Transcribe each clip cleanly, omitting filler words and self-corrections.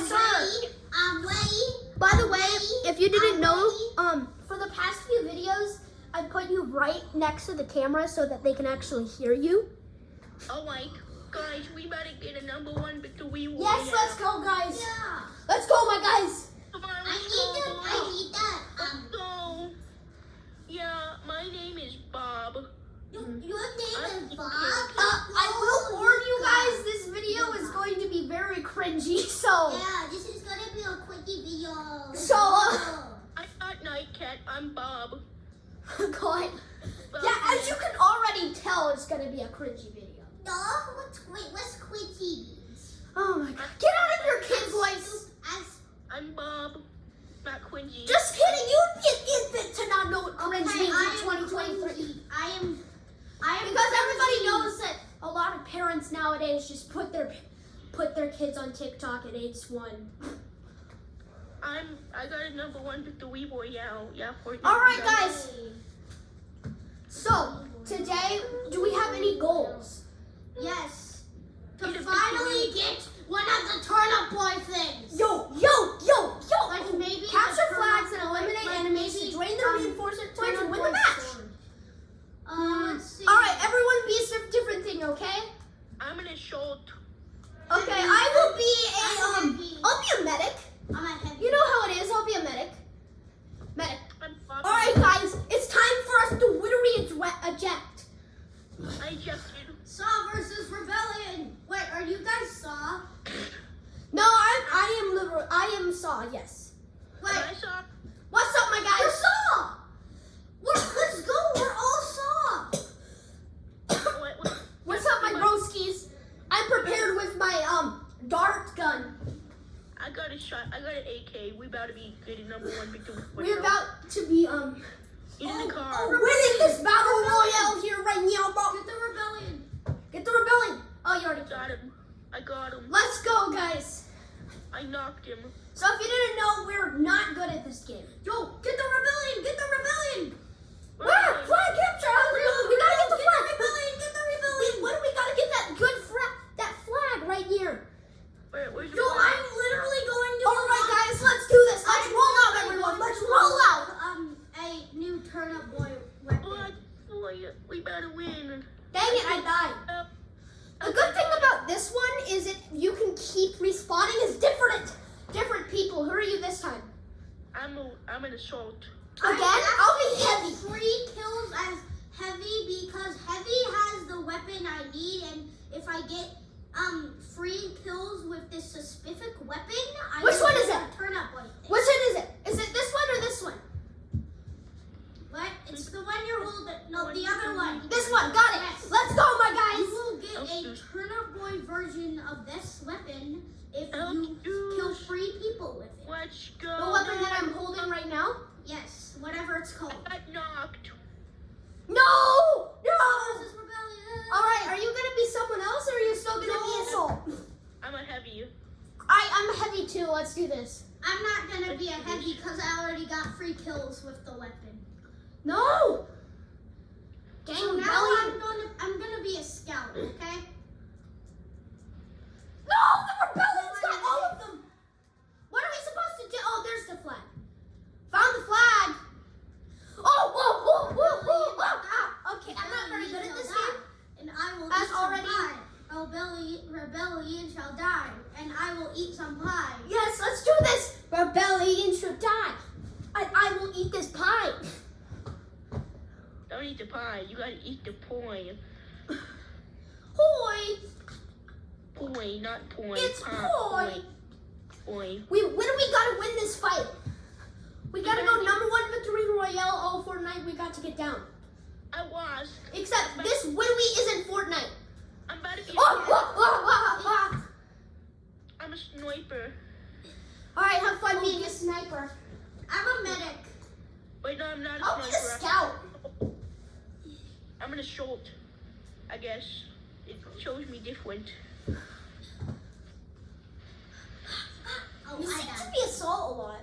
sir. By the way, if you didn't know, for the past few videos, I put you right next to the camera so that they can actually hear you. Oh my guys, we better get a #1 victory. Yes, let's go, guys. Yeah. Let's go, my guys. Come on, I let's need that. Let's go. Yeah, my name is Bob. Your name is Bob? I will warn you guys, this video is going to be very cringy, so... Yeah, this is gonna be a quickie video. So, I'm not Nightcat, I'm Bob. God. Bob. Yeah, as you can already tell, it's going to be a cringy video. No, what's quickie means? Oh my God. Get out of your kid voice. I'm Bob, not Quincy. Just kidding. You would be an infant to not know what cringe Okay, means I in am 2023. I am Because everybody knows that a lot of parents nowadays just put their kids on TikTok at age 1. I got a #1 victory royale. Yeah, for All right, guys. So today, do we have any goals? Yes. To Get a finally get one of the turnip boy things. Yo. Like maybe Capture the flags turnip- and eliminate like enemies maybe, to drain the reinforcement points and win the turnip match. boy sword. Let's see. All right, everyone be a different thing, okay? I'm an assault. Okay, I will be I'll be a medic. I'm a heavy. You know how it is, I'll be a medic. Medic. I'm Bob. All right, guys, it's time for us to wittery eject. I ejected. Saw versus Rebellion. Wait, are you guys Saw? No, I am Saw, yes. Wait, I saw. What's up, my we're guys? Saw. Let's go. We're all Saw. What's up, my broskies? I'm prepared with my dart gun. I got a shot. I got an AK. We about to be getting #1 victory. We're about to be Get in the car. winning this battle royale here right now, bro. Get the Rebellion. Get the rebellion. Oh, you already Got got it. him. I got him. Let's go, guys. I knocked him. So if you didn't know, we're not good at this game. Yo, get the Rebellion. Get the Rebellion. Where? Flag capture! We gotta get the flag! Rebellion. Get the Rebellion. What do we gotta get that good flag right here? Where's the Yo, flag? I'm literally going to. Alright guys, let's do this. Let's roll out everyone. Let's roll out. A new turnip boy weapon. What? Boy, we better win. Dang it, I died. The good thing about this one is you can keep respawning as different people. Who are you this time? I'm an assault. Again? I'll be heavy. 3 kills as heavy because heavy has the weapon I need, and if I get 3 kills with this specific weapon, I Which will one is get it? a turnip boy thing. Which one is it? Is it this one or this one? What? It's the one you're holding. No, the other one. This one. Got it. Yes. Let's go, my You guys. will get a turnip boy version of this weapon if you kill 3 people with it. Let's go. The weapon that I'm holding right now? Yes, whatever it's called. I got knocked. No! No! Versus Rebellion. Alright, are you gonna be someone else or are you still gonna be Assault? I'm a heavy. I'm heavy too. Let's do this. I'm not gonna be a heavy because I already got 3 kills with the weapon. No! Dang, So now Rebellion. I'm gonna be a scout, okay? No! The Rebellion's got all of them! What are we supposed to do? Oh, there's the flag. Found the flag! Oh! Ah, okay, I'm not very good at this game. And I will As eat some already- pie. Rebellion shall die, and I will eat some pie. Yes, let's do this! Rebellion should die. I will eat this pie. Don't eat the pie. You gotta eat the poi. Hoi! Poi, not poi. It's poi. poi. Poi. When do we gotta win this fight? We gotta go #1 victory royale. Oh, Fortnite, we got to get down. I lost. Except this Winwy isn't Fortnite. I'm about to be. I'm a sniper. Alright, have fun being a sniper. I'm a medic. Wait, no, I'm not a I'll be a sniper. scout. I'm an assault. I guess it shows me different. Oh, You I seem to died. be assault a lot.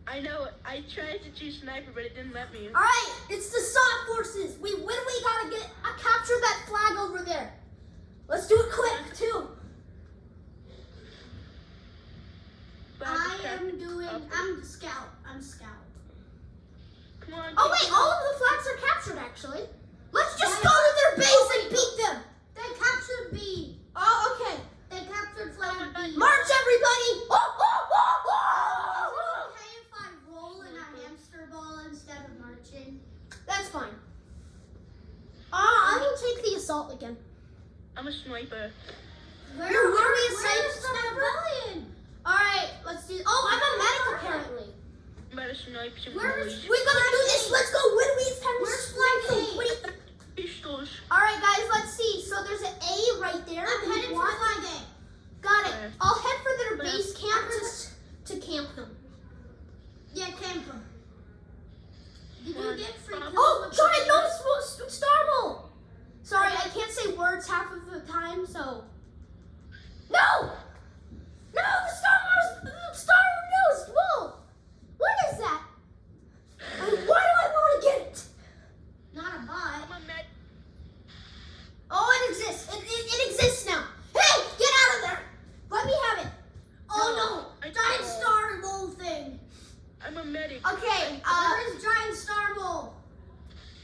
I know. I tried to choose sniper, but it didn't let me. Alright, it's the SWAT forces. We gotta capture that flag over there. Let's do it quick, too. I'm scout. I'm scout. Come on. Oh wait, all of the flags are captured actually. Let's just go to their base and beat them. They captured B. Oh, okay. They captured flag B. March, everybody! Oh, oh, oh, Is it oh! okay if I roll in a hamster ball instead of marching? That's fine. I will take the assault again. I'm a sniper. You're literally a Where's the sniper? rebellion? All right, let's do. Oh, I'm a medic apparently. I'm about to snipe some Where's- boys. We're gonna do this. Let's go. When we it's time to Where's snipe flag them. A? What do you- Pistols. All right, guys, let's see. So there's an A right there. I'm headed for One. flag A. Got it. Okay. I'll head for their Okay. base camp to camp them. Yeah, camp them. Did Come you on. get free kills? Oh, with giant the- no star mole. Sorry, I can't say words half of the time, so. No! No, the star nose mole. What is that? And why do I want to get it? Not a bot. I'm a med. Oh, it exists. It exists now. Hey, get out of there. Let me have it. Oh I no! Giant know. star mole thing. I'm a medic. Okay. Where is giant star mole?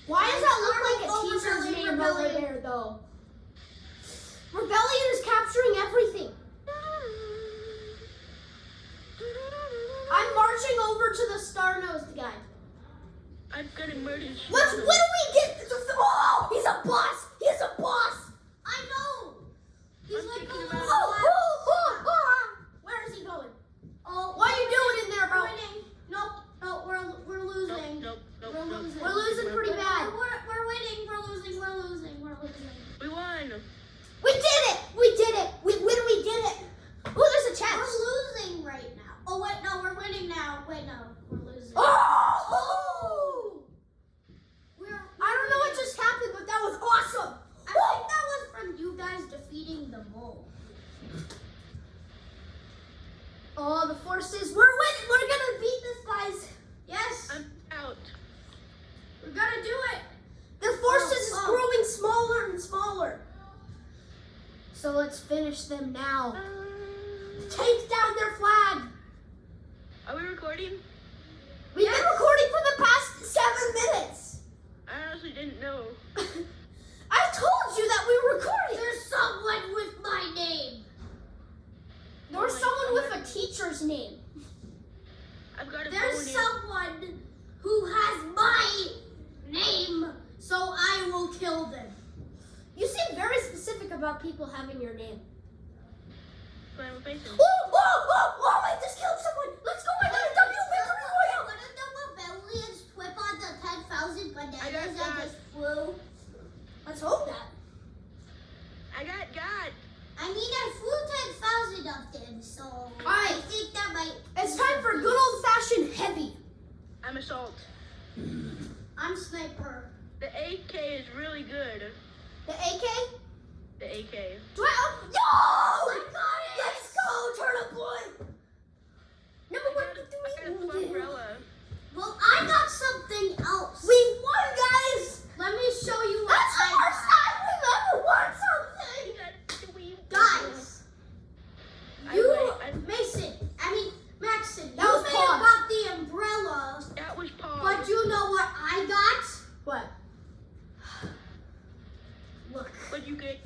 Why does that look like a Oh, teacher's Rebellion, name over Rebellion. there, though? Rebellion is capturing everything. I'm marching over to the star-nosed guy. I'm gonna murder this. What do we get? Oh, he's a boss. He's a boss. I know. He's I'm like taking a him little out. Oh, black- Where is he going? Oh, What are you doing in there, bro? We're winning. Nope. No, we're losing. Nope, nope, We're nope. losing. We're losing pretty bad. We're winning. We're losing. We're losing. We're losing. We won. We did it. We did it. We did it. Oh, there's a chest. We're losing right now. Oh wait, no, we're winning now. Wait, no, we're losing. Oh! We're. I don't know what just happened, but that was awesome. I think that was from you guys defeating the mole. Oh, the forces. We're winning. We're gonna beat this, guys. Yes, I'm out. we're gonna do it. The forces is Oh. growing smaller and smaller. So let's finish them now. Take down their flag. Are we recording? We've been recording for the past 7 minutes. I honestly didn't know. I told you that we were recording. There's someone with my name. There was someone with a teacher's name. I've got a There's phone in. someone who has my name, so I will kill them. You seem very specific about people having your name. But I'm facing. I just killed someone. Let's go. I got a W victory royale. One of the rebellions whip on the 10,000 bananas I got and that. just flew. Let's hope that. I got God. I mean, I flew 10,000 of them, so right. I think that might. It's time for good old-fashioned heavy. I'm assault. I'm sniper. The AK is really good. The AK? The AK. Do I? Oh, I got it. Let's go, Turnip Boy. Number I got a 1, 2, 3. umbrella. Well, I got something else. We won, guys. Let me show you what That's the I first time we've ever won something. Guys, I you, wait, Mason, Maxon, That you was may Pog. have got the umbrella, That was Paul. but you know what I got? What? Look. What'd you get?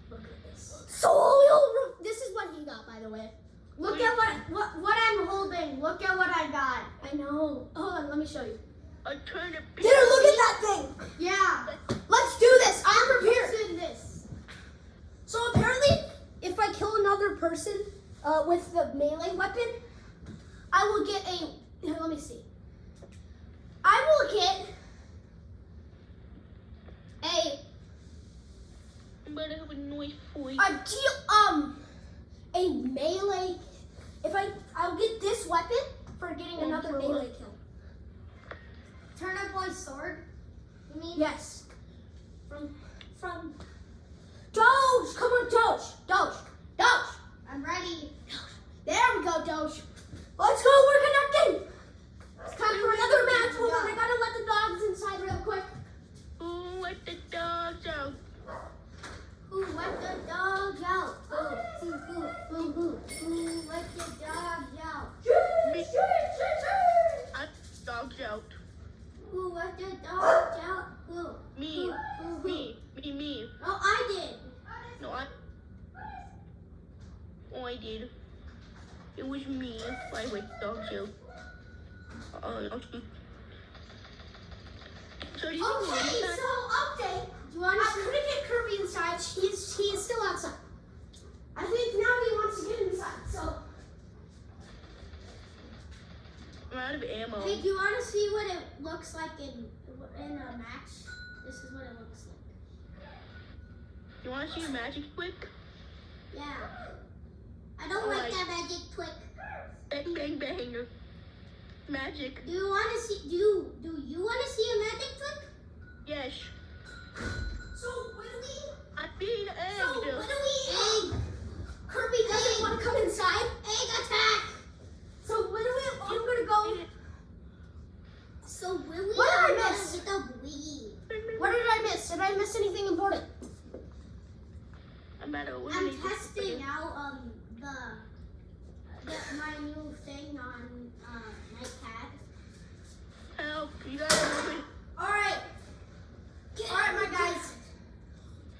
Look at this. Soil. This is what he got, by the way. Look at what I'm holding. Look at what I got. I know. Hold on, let me show you. A turnip. Here, look at that thing. Yeah. Let's do this. I'm prepared. Using this. So apparently, if I kill another person with the melee weapon, I will get a. Here, let me see. I will get I'm gonna have a noise for you. a melee. I'll get this weapon for getting another melee kill. Turnip Boy sword. You mean? Yes. From. Doge, come on, Doge. I'm ready. There we go, Doge. Let's go. We're connecting. It's time for another match. Hold on, I gotta let the dogs inside real quick. Ooh, let the dogs out. Ooh, let the dogs out. Ooh, ooh, ooh, ooh, ooh. Ooh, let the dogs out. Me- was me. By the way, dog joke. Okay. So do you think Okay, Wendy's so update. Do you want I to see? couldn't get Kirby inside. He is still outside. I think now he wants to get inside. So I'm out of ammo. Hey, do you want to see what it looks like in a match? This is what it looks like. You want to see a magic quick? Yeah. I don't like that magic trick. Bang, bang, bang. Magic. Do you want to see? Do you want to see a magic trick? Yes. so when we I'm being so egged. when we Egg, Kirby doesn't want to come inside. egg attack. So when I'm gonna go. So Willie, What did I I'm gonna miss? get the Wii. What did I miss? Did I miss anything important? I'm about to I'm eliminate this testing player. out my new thing on Nightpad. Help. You gotta move it. All right, my guys.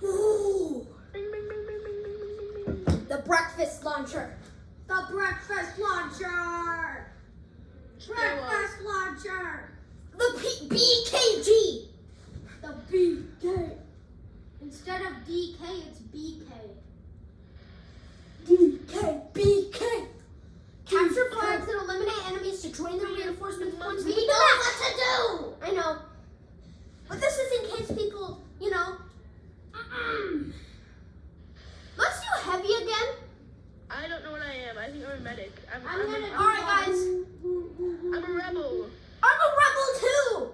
Ooh, Bing, bing, bing, bing, bing, bing, bing, bing, bing. the breakfast launcher. The breakfast launcher. Breakfast launcher. The BKG. The BK. Instead of DK, it's BK. BK. Capture flags and eliminate enemies to join the reinforcement points. We We know know what to do. I know. But this is in case people, you know. Let's do heavy again. I don't know what I am. I think I'm a medic. I'm gonna do All right, guys. I'm a rebel. I'm a rebel too.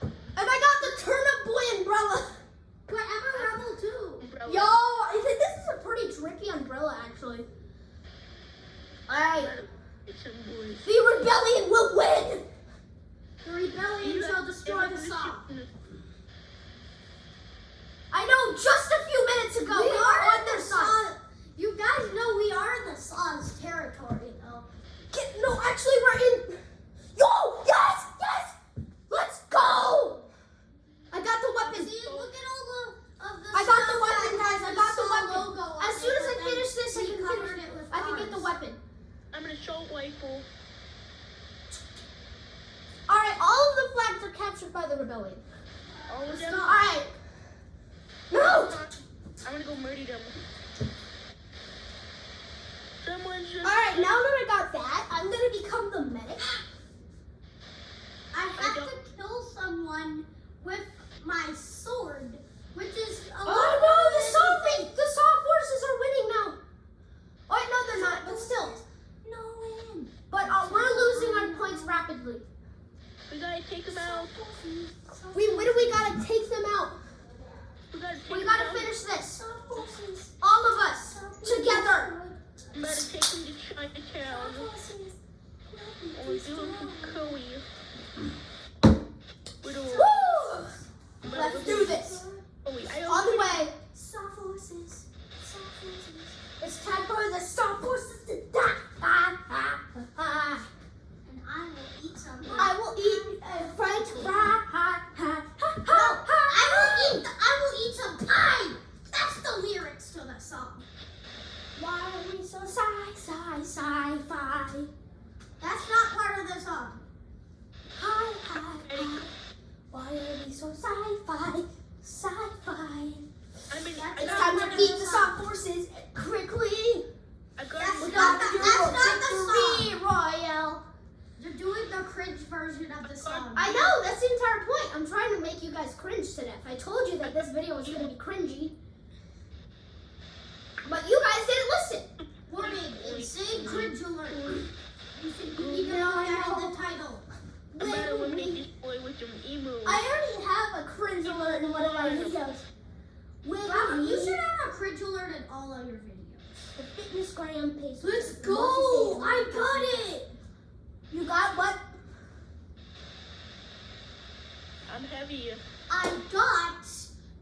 And I got the turnip boy umbrella. But I'm a rebel too. Umbrella. Yo, I think this is a pretty tricky umbrella, actually. All right. It's some boys. The rebellion will win. The rebellion shall destroy the song. I know. Just a few minutes ago, we were on their side. You guys know we are in the Saw's territory, though. No, actually, we're in. Yo, yes, yes. Let's go. I got the weapon. See, look at all of the I got the stuff weapon, that guys. I has got the Saw weapon. logo on As soon it, as I but then finish this, I we can covered finish. it with I can get the ours. weapon. I'm an assault rifle. All right, all of the flags are captured by the rebellion. All of them. All right. No. I'm gonna go murder them. Someone just. All right, now that I got that, I'm gonna become the medic. I have don't- to kill someone with my sword, which is a Oh no, the Saw forces are winning now. Oh wait, no, they're not, but still. No win. But we're losing our points rapidly. We gotta take them out. What do we gotta take them out? We gotta take We them gotta out. finish this. All of us together. I'm about to take them to Chinatown. And we're doing some curry. We're doing. Woo! I'm about to Let's go do this. curry. I On the already- way. It's time for the Saw forces to die. And I will eat some. I will eat a French fry. I will eat some pie. That's the lyrics to the song. Why are we so sci-fi? That's not part of the song. Hi. Why are we so sci-fi? I mean, I It's got time one to of beat them. the Saw forces quickly. I got That's We one. got not to the- do that's a not the victory royale. You're doing the cringe version of the song. I know, that's the entire point. I'm trying to make you guys cringe to death. I told you that this video was going to be cringy. But you guys didn't listen. Warning, insane cringe alert. You should be Yeah, know I that in know. the title. I'm about to eliminate this boy with some emu. I already have a cringe alert in one of my videos. Wow, you should have a cringe alert in all of your videos. The fitness gram page. Let's go! I got it! You got what? I'm heavy. I got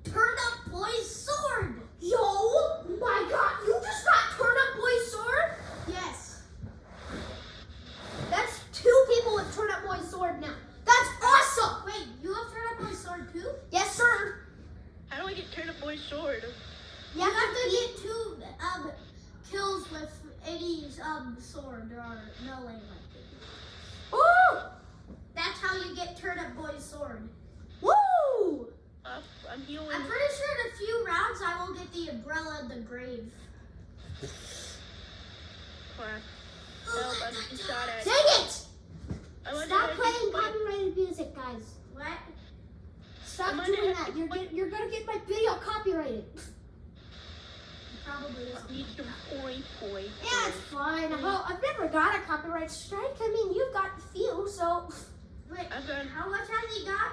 Turnip Boy's sword! Yo, my God, you just got Turnip Boy's sword? Yes. That's 2 people with Turnip Boy's sword now. That's awesome. Wait, you have Turnip Boy's sword too? Yes, sir. How do I get Turnip Boy's sword? You have to get 2 kills with Eddie's sword. sword or melee weapon. Oh! That's how you get Turnip Boy's sword. Woo! I'm healing. I'm pretty sure in a few rounds I will get the umbrella and the grave. Crap. Help, I'm getting shot at. Dang it! I wonder Stop how playing to- copyrighted music, guys. What? Stop I'm doing under- that. You're gonna get my video copyrighted. Probably is. Need some points. Yeah, it's fine. Well, I've never got a copyright strike. I mean, you've got a few, so Wait, I've got how much has he got?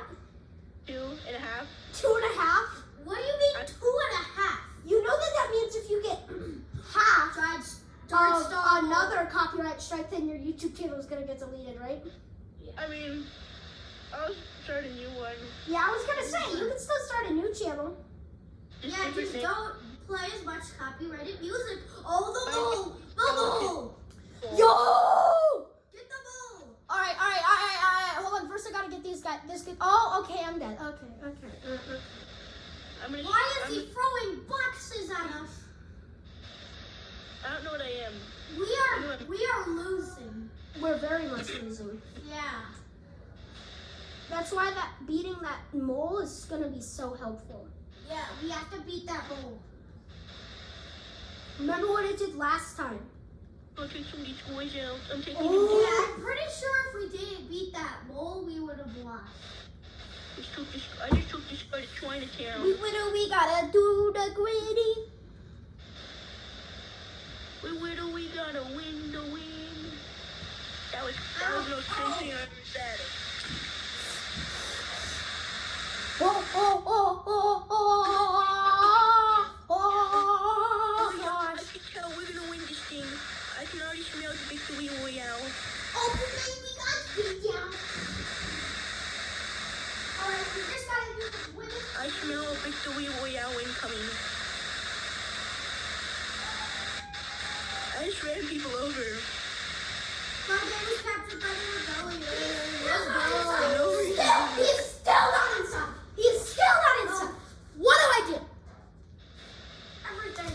2.5. 2.5. What do you mean 2.5? You know that means if you get half Dark of Star. another copyright strike, then your YouTube channel is gonna get deleted, right? I mean, I'll start a new one. Yeah, I was gonna say you can still start a new channel. Just Yeah, different just name. don't play as much copyrighted music. Oh, the bull! The bull! Yo! Get the bull! All right. Hold on. First, I gotta get these guys. Oh, okay. I'm dead. Okay. I'm gonna. Why is he throwing boxes at us? I don't know what I am. We are losing. We're very much losing. Yeah. That's why beating that mole is gonna be so helpful. Yeah, we have to beat that bull. Remember what it did last time? I'll take some of these boys out. I'm taking Oh. them Yeah, down. I'm pretty sure if we didn't beat that bull, we would have lost. I just took this guy to Chinatown. We gotta do the gritty. We gotta win the win. That was no sensing I ever said. Oh, I gosh. can tell we're gonna win this thing. I can already smell the victory royale. Oh, we got beat down. Alright, we just gotta win it. I smell a victory royale incoming. I just ran people over. My game was captured by the rebellion. He's still not inside. He's still not inside. What do I do? Everything.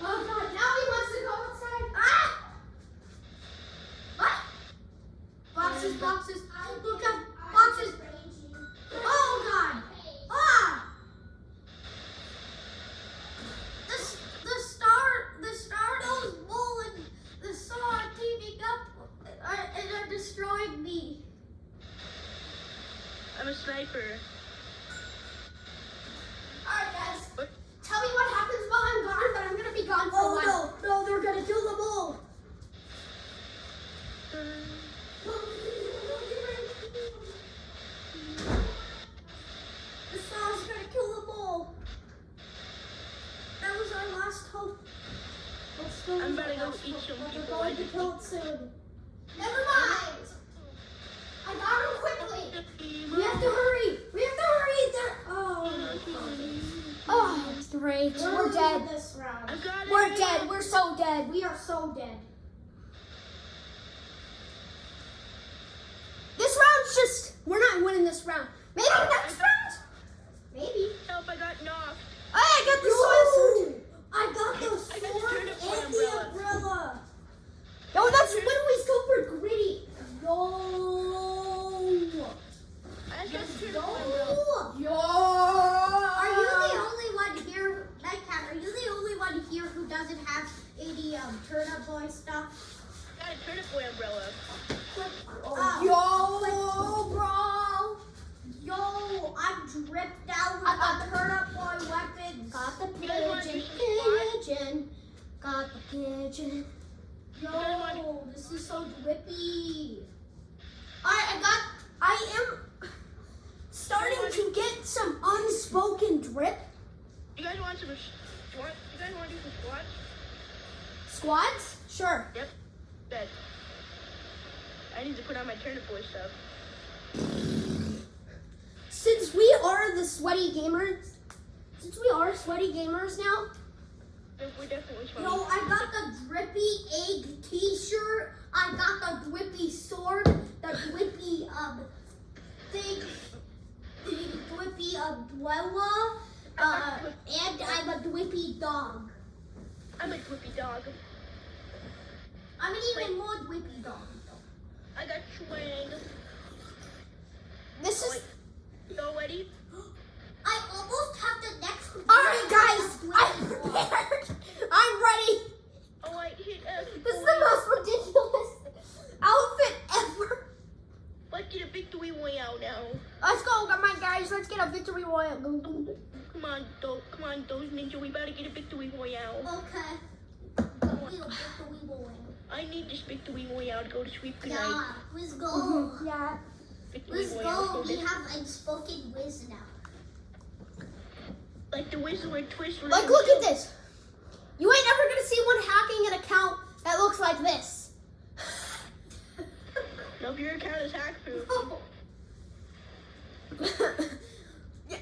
Oh God! Now he wants to go outside. Ah! What? Boxes. Look up. Boxes. Oh God. Ah! The Stardust Bull and the Saw are teaming up and are destroying me. I'm a sniper. Alright, guys. What? Tell me what happens while I'm gone, but I'm gonna be gone for a while. No, they're gonna kill the bull. The Saw's gonna kill the bull. That was our last hope. I'm about to go eat some But people. we're going to kill it soon. Never mind. I got him quickly. We have to hurry. Oh, great. We're dead. This round. I got it. We're dead. We're so dead. We are so dead. This round's just, we're not winning this round. Maybe next round? Maybe. Help, I got knocked. Hey, I got the sword. I got the I got the sword turnip boy and the umbrella. Yo, that's when we go for gritty. Yo. I just got the turnip boy umbrella. Yo. Are you the only one here, Nightcat? Are you the only one here who doesn't have any Turnip Boy stuff? I got a turnip boy umbrella. Yo, bro. Yo, I'm dripped out with the Turnip Boy weapons. Got the You guys wanna do pigeon. Got the pigeon. Yo, this is so drippy. Alright, I am starting to get some unspoken drip. You guys want some squats? You guys want to do some squats? Squads? Sure. Good. I need to put on my turnip boy stuff. Since we are sweaty gamers now, We're definitely sweaty. Yo, I got the drippy egg t-shirt. I got the drippy sword. The drippy thing. The drippy umbrella. And I'm a drippy dog. I'm a drippy dog. I'm an even more Dwippy dog. I got swag. This is. You ready? I almost have the next one. Alright, guys, I'm prepared. I'm ready. Alright, hit F. This is the most ridiculous outfit ever. Let's get a victory royale now. Let's go, come on, guys. Let's get a victory royale. Come on, those ninja. We better get a victory royale. Okay. I need this victory royale to go to sleep tonight. Yeah, let's go. Yeah. Victory Let's royale. go. So We that- have unspoken whiz now. like the Whistler Twizzler. Like, look at this. You ain't ever gonna see one hacking an account that looks like this. No, if your account is hacked,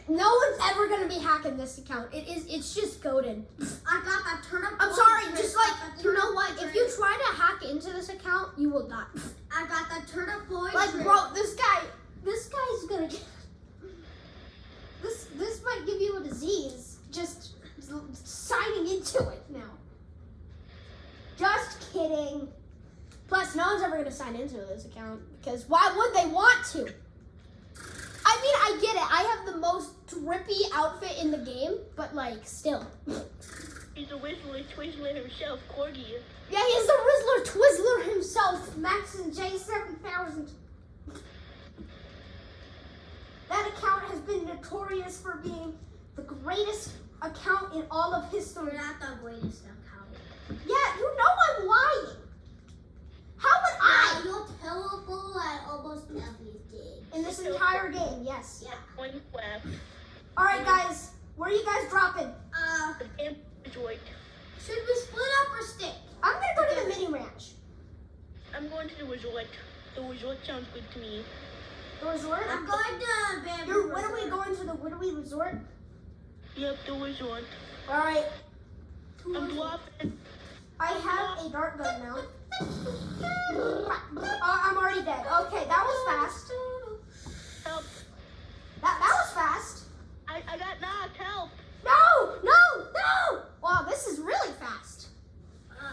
No one's ever gonna be hacking this account. It's just goated. I got that turnip. I'm boy sorry, drink. just I like, got you know turnip what? boy If you drink. try to hack into this account, you will die. I got that turnip boy. Like, drink. bro, this guy's gonna get, this might give you a disease just signing into it now. Just kidding. Plus, no one's ever gonna sign into this account because why would they want to? I mean, I get it. I have the most drippy outfit in the game, but like, still. he's the Whistler Twizzler himself, Corgi. Yeah, he's the Rizzler Twizzler himself, Max and J7000. That account has been notorious for being the greatest account in all of We're history. not the greatest account. Yeah, you know I'm lying. How would I? You're terrible at almost everything. In this entire game, yes. Yeah. One left. All right, guys, where are you guys dropping? The Android. Should we split up or stick? I'm gonna go to the mini ranch. I'm going to the resort. The resort sounds good to me. The resort? I'm going to Bamboo. When are we going to the Whittley Resort? Yep, the resort. All right, I'm dropping. I have a dart gun now. I'm already dead. Okay, that was fast. Help. That was fast. I got knocked. Help. No! Wow, this is really fast.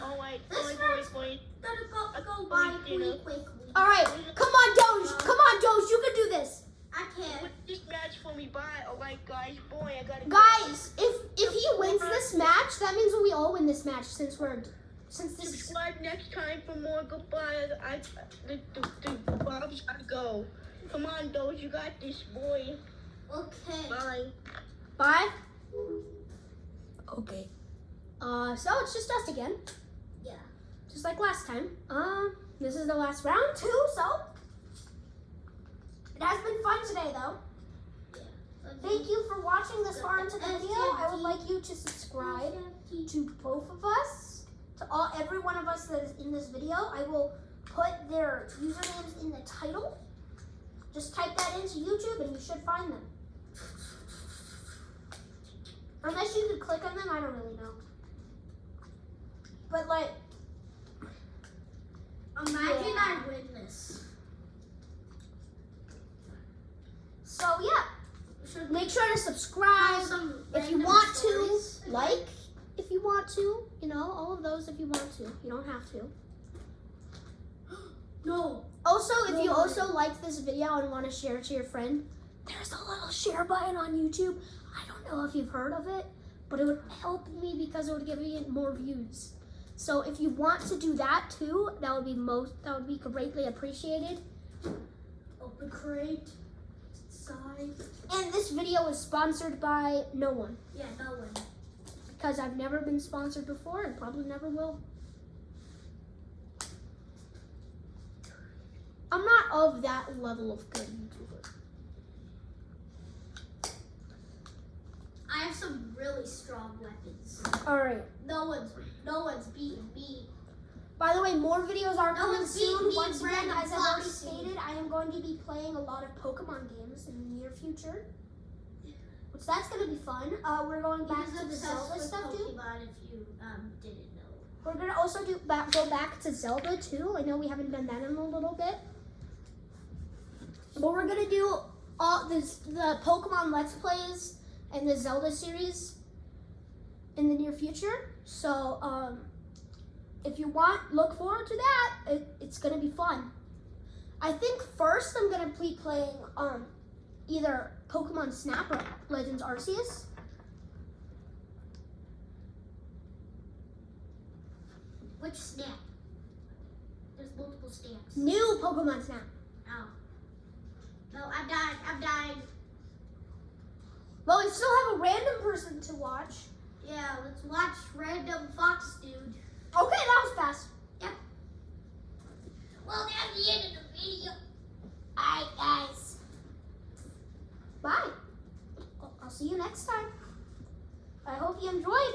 Alright, This boy. Gotta go by pretty quickly. All right, come on, Doge. Come on, Doge. You can do this. I can't. Put this match for me. Bye. Alright, guys. Boy, I gotta go. Guys, if he wins this match, that means we all win this match since this is. Subscribe next time for more. Goodbye. The Bob's gotta go. Come on, Doge. You got this, boy. Okay. Bye. Bye. Okay. So it's just us again. Yeah. Just like last time. This is the last round too, so it has been fun today though. Thank you for watching this far into the video. I would like you to subscribe to both of us, to every one of us that is in this video. I will put their usernames in the title. Just type that into YouTube and you should find them. Unless you could click on them, I don't really know. But like, Imagine I win this. so yeah. Make sure to subscribe. Have some If you random want stories. to, like, if you want to, you know, all of those if you want to. You don't have to. No. Also, if you No. also like this video and want to share it to your friend, there's a little share button on YouTube. I don't know if you've heard of it, but it would help me because it would give me more views. So if you want to do that too, that would be greatly appreciated. Open crate. Side. And this video is sponsored by no one Yeah, no one. because I've never been sponsored before and probably never will. I'm not of that level of good YouTuber. I have some really strong weapons. All right. No one's beating me. By the way, more videos are No coming one's soon. beating me, Once again, Brandon as I've already Foxy. stated, I am going to be playing a lot of Pokemon games in the near future. Which that's going to be fun. We're going back He's to the obsessed Zelda with stuff too. Pokemon, if you didn't know. We're going to also go back to Zelda too. I know we haven't done that in a little bit. But we're going to do all the Pokemon Let's Plays and the Zelda series in the near future. So, if you want, look forward to that. It's gonna be fun. I think first I'm gonna be playing either Pokemon Snap or Legends Arceus. Which snap? There's multiple snaps. New Pokemon Snap. Oh. No, I'm dying. Well, we still have a random person to watch. Yeah, let's watch Random Fox Dude. Okay, that was fast. Well, that's the end of the video. Alright, guys. Bye. I'll see you next time. I hope you enjoyed.